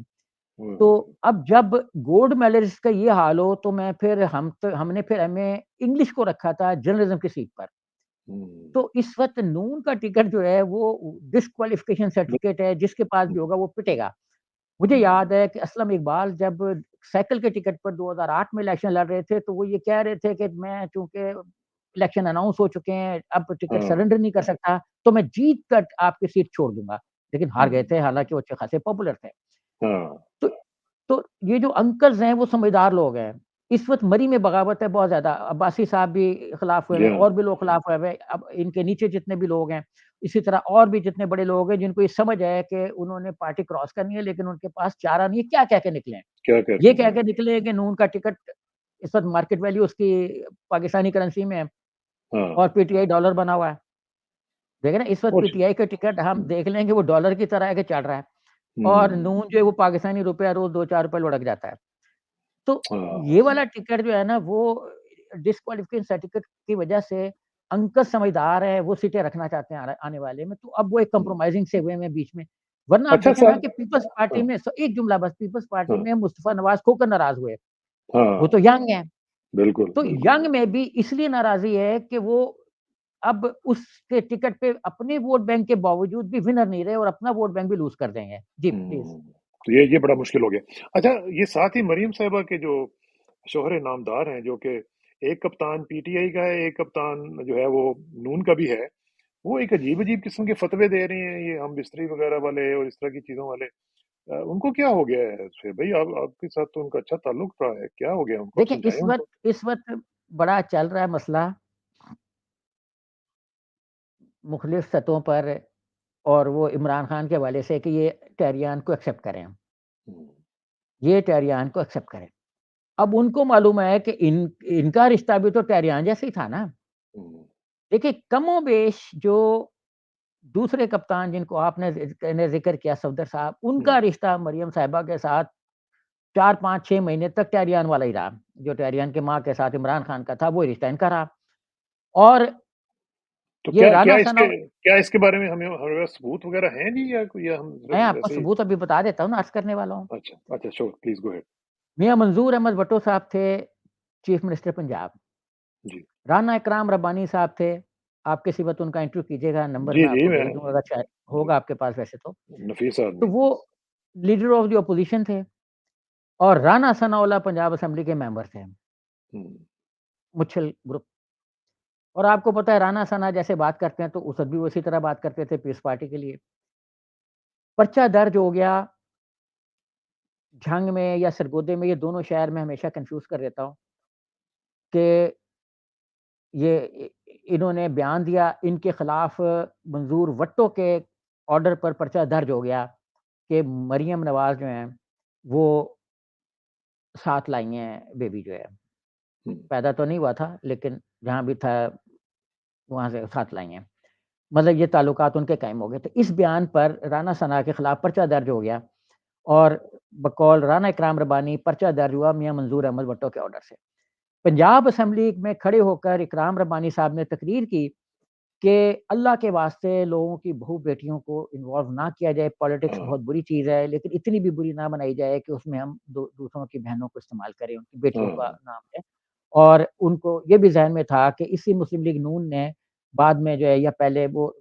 ओह तो हो! अब जब गोल्ड मेडलिस्ट का ये हाल हो तो मैं फिर हमने फिर एमए इंग्लिश को रखा था जर्नलिज़्म की सीट पर। हुँ, तो इस वक़्त नून का टिकट जो है वो डिसक्वालिफ़िकेशन सर्टिफ़िकेट है, जिसके पास भी हुँ, होगा वो पिटेगा। मुझे हुँ, याद है कि असलम इकबाल जब साइकिल के टिकट पर 2008 में इलेक्शन लड़ रहे थे, तो वो ये कह रहे थे कि मैं चूँकि इलेक्शन अनाउंस हो चुके हैं, अब टिकट हाँ, सरेंडर नहीं कर सकता, तो मैं जीत कर आपकी सीट छोड़ दूँगा। लेकिन हार गए हुँ, थे, हालाँकि वो अच्छे खासे पॉपुलर थे। हाँ, तो तो ये जो अंकल्स हैं, वो समझदार लोग हैं। इस वक़्त मरी में बगावत है बहुत ज़्यादा। अब्बासी साहब भी खिलाफ़ हुए जी हैं, हाँ, और भी लोग खिलाफ़ हुए हैं। अब इनके नीचे जितने भी लोग हैं, इसी तरह और भी जितने बड़े लोग हैं, जिनको ये समझ है कि उन्होंने पार्टी क्रॉस करनी है, लेकिन उनके पास चारा नहीं है, क्या कह के निकलें? क्या ये करते कह हैं? के निकले हैं कि नून का टिकट इस वक़्त मार्केट वैल्यू उसकी पाकिस्तानी करेंसी में है और हाँ, पीटीआई डॉलर बना हुआ है। देखिए ना, इस वक़्त और पीटीआई का टिकट हम हुँ, देख लें कि वो डॉलर की तरह है कि चल रहा है, और हुँ, नून जो है वो पाकिस्तानी रुपया रोज़ 2-4 रुपए लुढ़क जाता है। तो हाँ, ये वाला टिकट जो है ना, वो डिस्क्वालिफ़िकेशन सर्टिफ़िकेट की वजह से अंकल समझदार है, वो सीटें रखना चाहते हैं आने वाले में, तो अब वो एक हुँ। कंप्रोमाइज़िंग से हुए हैं बीच में। वरना आप अच्छा देखें ना सर कि पीपल्स पार्टी हाँ, में एक जुमला बस, पीपल्स पार्टी हाँ, में मुस्तफ़ा नवाज़ खोकर नाराज़ हुए। वो तो हाँ, यंग हैं, बिल्कुल, तो बिल्कुल। यंग में भी इसलिए नाराज़ी है कि वो अब उसके टिकट पे अपने वोट बैंक के बावजूद भी विनर नहीं रहे और अपना वोट बैंक भी लूज़ कर देंगे। जी, प्लीज़। हुँ, तो ये बड़ा मुश्किल हो गया। अच्छा, ये साथ ही मरीम साहिबा के जो शोहरे नामदार हैं, जो कि एक कप्तान पीटीआई का है, एक कप्तान जो है वो नून का भी है, वो एक अजीब-अजीब किस्म के फ़तवे दे रही हैं, ये हम बिस्तरी वग़ैरह वाले और इस तरह की चीज़ों वाले। उनको क्या हो गया है फिर भई? आप आपके साथ तो उनका अच्छा ताल्लुक रहा है, क्या हो गया उनको? आप देखिए, समझाएँ उनको। इस वक़्त बड़ा चल रहा है मसला मुख़्तलिफ़ सतहों पर, और वो इमरान खान के हवाले से कि ये टेहरियान को एक्सेप्ट करें, हुँ, ये टेहरियान को एक्सेप्ट करें। अब उनको मालूम है कि इनका रिश्ता भी तो टेहरियान जैसे ही था ना। हुँ, देखिए, कमोबेश जो दूसरे कप्तान जिनको आपने ने ज़िक्र किया सफदर साहब, हुँ, उनका रिश्ता मरियम साहिबा के साथ 4, 5, 6 महीने तक टेहरियान वाला ही रहा। जो टेहरियान की माँ के साथ इमरान खान का था, वो रिश्ता इनका रहा। और तो ये क्या राना इसके सना क्या इसके बारे में हमारे पास सबूत वग़ैरह हैं जी, या कोई या हम मैं सिर्फ़ आपको ऐसे ही सबूत अभी बता देता हूँ ना, अर्ज़ करने वाला हूँ। अच्छा, अच्छा श्योर प्लीज़ गो अहेड। मियाँ मंज़ूर अहमद भुट्टो साहब थे चीफ़ मिनिस्टर पंजाब। जी। राना इकराम रब्बानी साहब थे, आप किसी वक़्त उनका इंटरव्यू कीजिएगा, नंबर जी, मैं जी, आपको मैं भेज दूँगा, अगर शायद जी, होगा आपके पास वैसे तो। नफ़ीस तो आदमी। वो लीडर ऑफ़ द ऑपोज़िशन थे, और राना सनाउल्लाह पंजाब असेंबली के मेंबर थे, हुँ, मुच्छल ग्रुप। और आपको पता है राना सना जैसे बात करते हैं, तो उसद भी उसी तरह बात करते थे पीस पार्टी के लिए। पर्चा दर्ज हो गया, झंग में या सरगोधे में, ये दोनों शहर मैं हमेशा कन्फ्यूज़ कर देता हूँ कि ये इन्होंने बयान दिया, इनके खिलाफ मंजूर भुट्टो के ऑर्डर पर पर्चा दर्ज हो गया कि मरियम नवाज़ जो हैं, वो साथ लाई हैं बेबी जो है। हुँ, पैदा तो नहीं हुआ था, लेकिन जहाँ भी था वहाँ से साथ लाई हैं। मतलब ये ताल्लुकात उनके कायम हो गए। तो इस बयान पर राना सना के खिलाफ पर्चा दर्ज हो गया, और बकौल राना इकराम रब्बानी पर्चा दर्ज हुआ मियाँ मंजूर अहमद भुट्टो के ऑर्डर से। पंजाब असेंबली में खड़े होकर इकराम रब्बानी साहब ने तकरीर की कि अल्लाह के वास्ते लोगों की बहू-बेटियों को इन्वॉल्व ना किया जाए, पॉलिटिक्स हाँ, बहुत बुरी चीज़ है, लेकिन इतनी भी बुरी ना बनाई जाए कि उसमें हम दूसरों की बहनों को इस्तेमाल करें, उनकी बेटियों का हाँ, नाम लें। और उनको ये भी ज़हन में था कि इसी मुस्लिम लीग नून ने बाद में जो है या पहले वो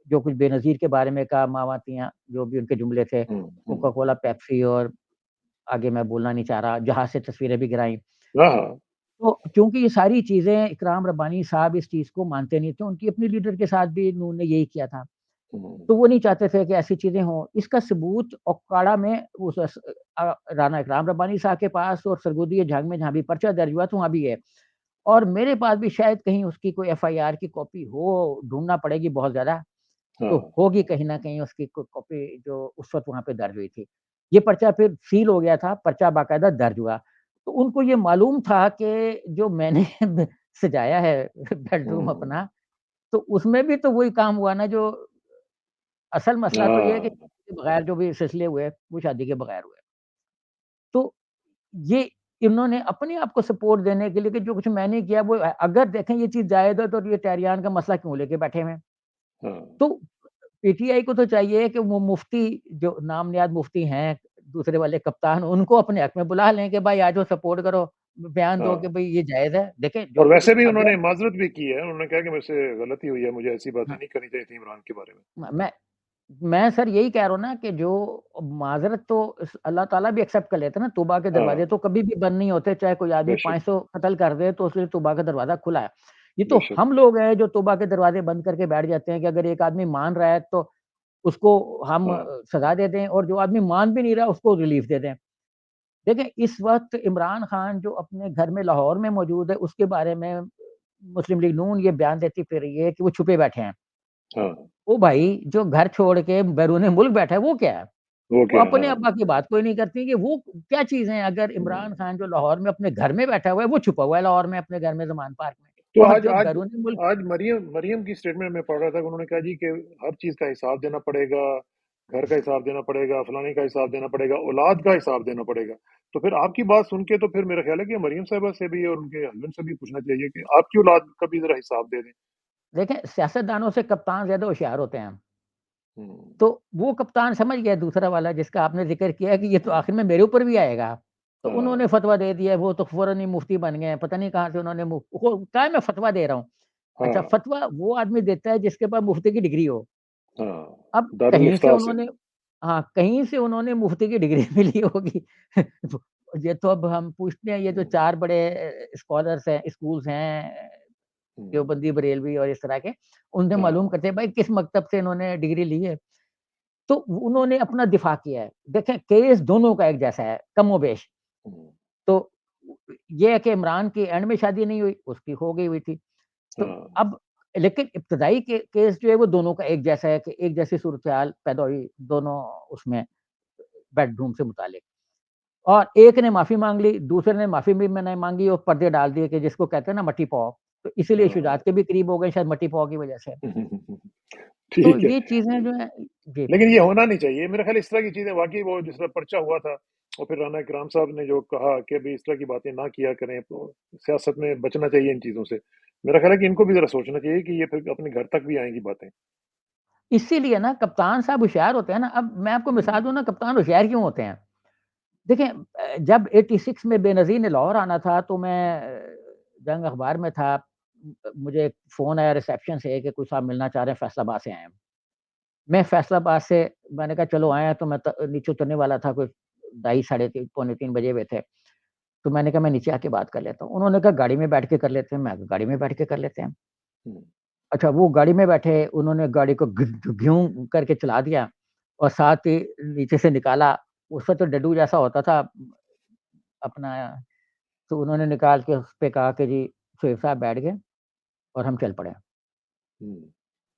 जो कुछ बेनज़ीर के बारे में कहा, मावातियाँ जो भी उनके जुमले थे, हुँ, कोका हुँ। कोला, पेप्सी और आगे मैं बोलना नहीं चाह रहा, जहाज़ से तस्वीरें भी गिराई। हाँ, हाँ। तो क्योंकि ये सारी चीज़ें इकराम रब्बानी साहब इस चीज़ को मानते नहीं थे, उनकी अपनी लीडर के साथ भी नून ने यही किया था। हुँ, तो वो नहीं चाहते थे कि ऐसी चीज़ें हों। इसका सबूत औकाड़ा में राना इकराम रब्बानी साहब के पास और सरगोदी जंग में जहाँ भी पर्चा दर्ज हुआ, तो वहाँ भी है। और मेरे पास भी शायद कहीं उसकी कोई एफआईआर की कॉपी हो, ढूँढना पड़ेगी बहुत ज़्यादा, तो हाँ, होगी कहीं न कहीं उसकी कॉपी जो उस वक़्त वहाँ पे दर्ज हुई थी। ये पर्चा फिर सील हो गया था, पर्चा बाकायदा दर्ज हुआ। तो उनको ये मालूम था कि जो मैंने सजाया है बेडरूम हुँ। अपना, तो उसमें भी तो वही काम हुआ ना जो असल मसला तो ये है कि हाँ, शादी के बगैर जो भी सिलसिले हुए, वो शादी के बगैर हुए। तो ये इन्होंने अपने आप को सपोर्ट देने के लिए कि जो कुछ मैंने किया वो अगर देखें ये चीज़ जायज़ है तो ये टेरियान का मसला क्यों लेके बैठे हुए हैं? हाँ, तो पीटीआई को तो चाहिए कि वो मुफ्ती जो नामनियाद मुफ्ती हैं, दूसरे वाले कप्तान उनको अपने हक में बुला लें कि भाई आ जाओ सपोर्ट करो, बयान दो कि हाँ। भई ये जायज़ है। देखें जो और कुछ वैसे भी अगर उन्होंने माज़रत भी की है। उन्होंने कहा कि मुझसे गलती हुई है, मुझे ऐसी बातें हाँ, नहीं करनी चाहिए थी इमरान के बारे में। मैं मैं सर यही कह रहा हूँ ना कि जो माज़रत तो अल्लाह ताला भी एक्सेप्ट कर लेता है ना, तौबा के दरवाज़े हाँ, तो कभी भी बंद नहीं होते, चाहे कोई आदमी बेशक, 500 कत्ल कर दे तो उसके लिए तौबा का दरवाज़ा खुला है। ये तो बेशक। हम लोग हैं जो तौबा के दरवाज़े बंद करके बैठ जाते हैं कि अगर एक आदमी मान रहा है तो उसको हम हाँ, सज़ा दे दें और जो आदमी मान भी नहीं रहा उसको रिलीफ़ दे दें। देखें इस वक़्त इमरान खान जो अपने घर में लाहौर में मौजूद है उसके बारे में मुस्लिम लीग नून ये बयान देती फिर रही है कि वो छुपे बैठे हैं। हाँ। ओ भाई जो घर छोड़ के बैरून मुल्क बैठा है वो क्या है? वो वो क्या है? अपने हाँ। अब्बा की बात कोई नहीं करती कि वो क्या चीज़ है अगर इमरान हुँ। खान जो लाहौर में अपने घर में बैठा हुआ है, वो छुपा हुआ है लाहौर में अपने घर में ज़मान पार्क में तो और आज जो आज बैरून मुल्क आज मरियम की स्टेटमेंट में पढ़ रहा था कि उन्होंने कहा जी कि हर चीज़ का हिसाब देना पड़ेगा, घर का हिसाब देना पड़ेगा, फलाने का हिसाब देना पड़ेगा, औलाद का हिसाब देना पड़ेगा। तो फिर आपकी बात सुन के तो फिर मेरा ख़्याल है कि मरियम साहिबा से भी और उनके हस्बैंड से भी पूछना चाहिए कि आपकी औलाद का भी ज़रा हिसाब दे दें। देखें सियासतदानों से कप्तान ज़्यादा होशियार होते हैं। हुँ, तो वो कप्तान समझ गया दूसरा वाला जिसका आपने ज़िक्र किया कि ये तो हुँ। आखिर में मेरे ऊपर भी आएगा। तो हाँ, उन्होंने फ़तवा दे दिया, वो तो फ़ौरन ही मुफ्ती बन गए हैं, पता नहीं कहाँ से उन्होंने वो क्या है मैं फ़तवा दे रहा हूँ। अच्छा हाँ, फ़तवा वो आदमी देता है जिसके पास मुफ्ती की डिग्री हो। हाँ। अब दारुल कहीं से इफ्ता से। उन्होंने हाँ, कहीं से उन्होंने मुफ्ती की डिग्री भी ली होगी। तो ये तो अब हम पूछते हैं ये जो हुँ, 4 बड़े स्कॉलर्स हैं, स्कूल्स हैं, हुँ। देवबंदी, बरेलवी और इस तरह के, उनसे मालूम हाँ, करते हैं भाई किस मकतब से इन्होंने डिग्री ली है। तो उन्होंने अपना दिफ़ा किया है। देखें केस दोनों का एक जैसा है, कमोबेश। हुँ। तो ये है कि इमरान की एंड में शादी नहीं हुई, उसकी हो गई हुई थी। तो हाँ। अब लेकिन इब्तदाई केस जो है वो दोनों का एक जैसा है कि एक जैसी सूरत-ए-हाल पैदा हुई दोनों उसमें बेडरूम से मुतालिक। और एक ने माफ़ी माँग ली, दूसरे ने माफ़ी भी मैंने माँगी और पर्दे डाल दिए कि जिसको कहते हैं ना मट्टी पाव। तो इसीलिए हाँ। शुजात के भी करीब हो गए शायद मट्टी पाव की वज़ह से। तो ठीक है। ये चीज़ें जो हैं जी। लेकिन ये होना नहीं चाहिए। मेरा ख़्याल है इस तरह की चीज़ें वाक़ई वो जिस तरह पर्चा हुआ था और फिर राना इकराम साहब ने जो कहा कि भई इस तरह की बातें ना किया करें, तो सियासत में बचना चाहिए इन चीज़ों से। मेरा ख़्याल है कि इनको भी ज़रा सोचना चाहिए कि ये फिर अपने घर तक भी आएँगी बातें। इसीलिए ना कप्तान साहब होशियार होते हैं ना, अब मैं आपको मिसाल हुँ, दूँ ना कप्तान होशियार क्यों होते हैं? देखिए जब 86 में बेनज़ीर ने लाहौर आना था तो मैं जंग अखबार में था। मुझे फ़ोन आया रिसेप्शन से कि कोई साहब मिलना चाह रहे हैं, फैसलाबाद से आए हैं। मैं फैसलाबाद से मैंने कहा चलो आए हैं तो मैं नीचे उतरने वाला था कोई ढाई साढ़े 3 पौने 3 बजे हुए थे। तो मैंने कहा मैं नीचे आके बात कर लेता हूँ। उन्होंने कहा गाड़ी में बैठ के कर लेते हैं, मैं कहा गाड़ी में बैठ के कर लेते हैं। हुँ। अच्छा वो गाड़ी में बैठे, उन्होंने गाड़ी को घ्यूँ करके चला दिया और साथ ही नीचे से निकाला। उस वक़्त तो डड्डू जैसा होता था अपना, तो उन्होंने निकाल के उस पे कहा कि जी शोएब साहब बैठ गए और हम चल पड़े। हुँ,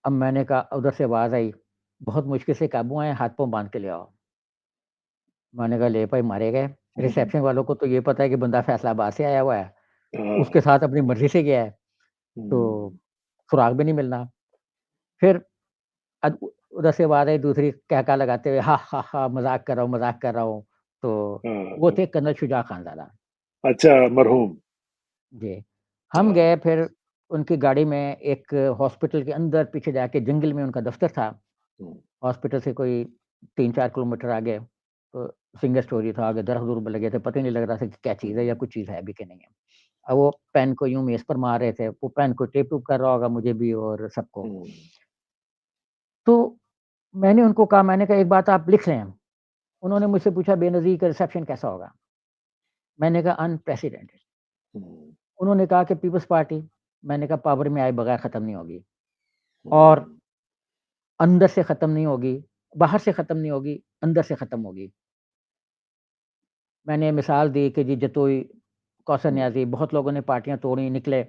अब मैंने कहा उधर से आवाज़ आई, बहुत मुश्किल से काबू आए, हाथ-पाँव बाँध के ले आओ। मैंने कहा ले भाई मारे गए। हुँ, हुँ। रिसेप्शन वालों को तो ये पता है कि बंदा फैसलाबाद से आया हुआ है, उसके हाँ। साथ अपनी मर्ज़ी से गया है, तो हुँ, सुराग भी नहीं मिलना। फिर उधर से आवाज़ आई दूसरी कहका लगाते हुए, हा, हा, हा, मज़ाक कर रहा हूँ, मज़ाक कर रहा हूँ। तो हाँ, वो हाँ। थे कर्नल शुजा खान ज़ादा। अच्छा, मरहूम। जी। हम हाँ, गए फिर उनकी गाड़ी में एक हॉस्पिटल के अंदर पीछे जाके जंगल में उनका दफ्तर था। हुँ, हॉस्पिटल से कोई 3-4 किलोमीटर आगे, तो सिंगल स्टोरी था, आगे दरख्त-वरख्त लगे थे, पता ही नहीं लग रहा था कि क्या चीज़ है या हुँ, कुछ चीज़ है भी कि नहीं है। अब वो पेन को यूँ मेज़ पर मार रहे थे, वो पेन को टेप-वेप कर रहा होगा मुझे भी और सबको। हुँ, तो मैंने उनको कहा, मैंने कहा, "एक बात आप लिख लें।" उन्होंने मुझसे पूछा, "बेनज़ीर का रिसेप्शन कैसा होगा?" मैंने कहा, "अनप्रेसिडेंटेड।" हुँ, उन्होंने कहा कि पीपल्स पार्टी, मैंने कहा, "पावर में आए बगैर ख़त्म नहीं होगी और हुँ, अंदर से ख़त्म नहीं होगी, बाहर से ख़त्म नहीं होगी, अंदर से ख़त्म होगी।" मैंने मिसाल दी कि जी जतोई, कौसर हुँ, न्याज़ी, बहुत लोगों ने पार्टियाँ तोड़ी, निकले,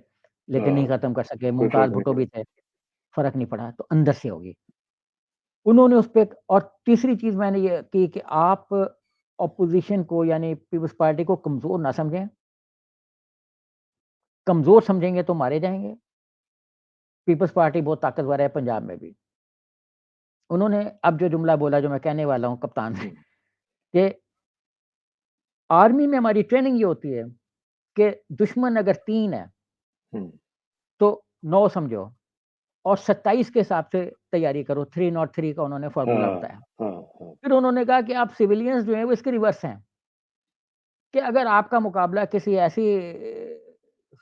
लेकिन नहीं हाँ, ख़त्म कर सके, कोई फ़र्क मुमताज़ नहीं भुट्टो पड़ा। भी थे, फ़र्क नहीं पड़ा, तो अंदर से होगी। उन्होंने उस पे और तीसरी चीज़ मैंने ये की कि आप ऑपोज़िशन को यानी पीपल्स पार्टी को कमज़ोर ना समझें, कमज़ोर समझेंगे तो मारे जाएँगे। पीपल्स पार्टी बहुत ताकतवर है पंजाब में भी। उन्होंने अब जो जुमला बोला जो मैं कहने वाला हूँ कप्तान से हुँ, कि आर्मी में हमारी ट्रेनिंग ये होती है कि दुश्मन अगर 3 है, हुँ, तो 9 समझो और 27 के हिसाब से तैयारी करो, 3 नॉट 3 का उन्होंने फ़ॉर्मूला हाँ, बताया। हाँ, हाँ, फिर उन्होंने कहा कि आप सिविलियंस जो हैं वो इसके रिवर्स हैं, कि अगर आपका मुकाबला किसी ऐसी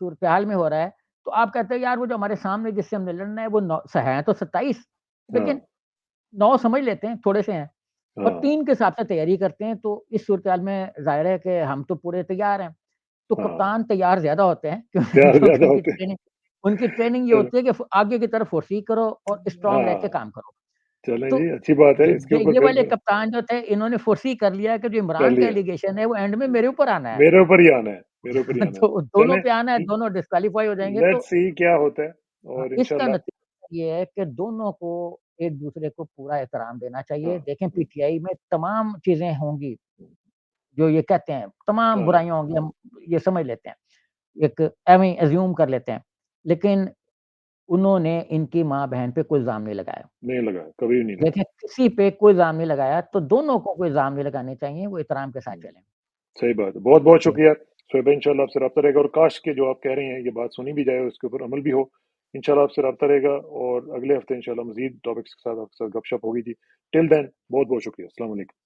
सूरत-ए-हाल में हो रहा है, तो आप कहते हैं यार वो जो हमारे सामने जिससे हमने लड़ना है वो 9 हैं तो 27 हाँ, लेकिन 9 समझ लेते हैं, थोड़े से हैं और हाँ, 3 के हिसाब से तैयारी करते हैं, तो इस सूरत-ए-हाल में ज़ाहिर है कि हम तो पूरे तैयार हैं। तो हाँ, कप्तान तैयार ज़्यादा होते हैं प्यार क्योंकि ज़्यादा होते हैं। उनकी ट्रेनिंग ये चलो होती है कि फ आगे की तरफ फोर्सी करो और स्ट्रॉन्ग रह के हाँ, काम करो। चलें तो जी, अच्छी बात है, इसके ऊपर ये फिर वाले कप्तान जो थे इन्होंने फोर्सी कर लिया कि जो कर इमरान का लिया। एलिगेशन है वो एंड में मेरे ऊपर आना है। मेरे ऊपर ही आना है, मेरे ऊपर ही आना है। तो दोनों चलें, पे आना है, दोनों डिस्क्वालीफाई हो जाएँगे तो लेट्स सी क्या होता है और इसका इंशाल्लाह नतीजा ये है कि दोनों को एक-दूसरे को पूरा एहतराम देना हाँ, चाहिए। देखें हुँ, पीटीआई में तमाम चीज़ें होंगी, जो ये कहते हैं, तमाम हाँ, बुराइयाँ होंगी हम ये समझ लेते हैं। एक एवें ही अज़्यूम कर लेते हैं। लेकिन उन्होंने इनकी माँ-बहन पे कोई इल्ज़ाम नहीं लगाया। नहीं लगा, कभी भी नहीं लगा। देखें किसी पे कोई इल्ज़ाम नहीं लगाया, तो दोनों को कोई इल्ज़ाम नहीं लगाने चाहिए, वो एहतराम के साथ हुँ, चलें। सही बात है। बहुत-बहुत जी। शुक्रिया। शोएब भाई इंशाल्लाह आपसे राब्ता रहेगा और काश कि जो आप कह रही हैं, ये बात सुनी भी जाए और उसके ऊपर अमल भी हो। इंशाल्लाह आपसे राब्ता रहेगा और अगले हफ्ते इंशाल्लाह मज़ीद टॉपिक्स के साथ आपके साथ गपशप होगी जी। टिल देन बहुत-बहुत शुक्रिया। अस्सलाम वालेकुम।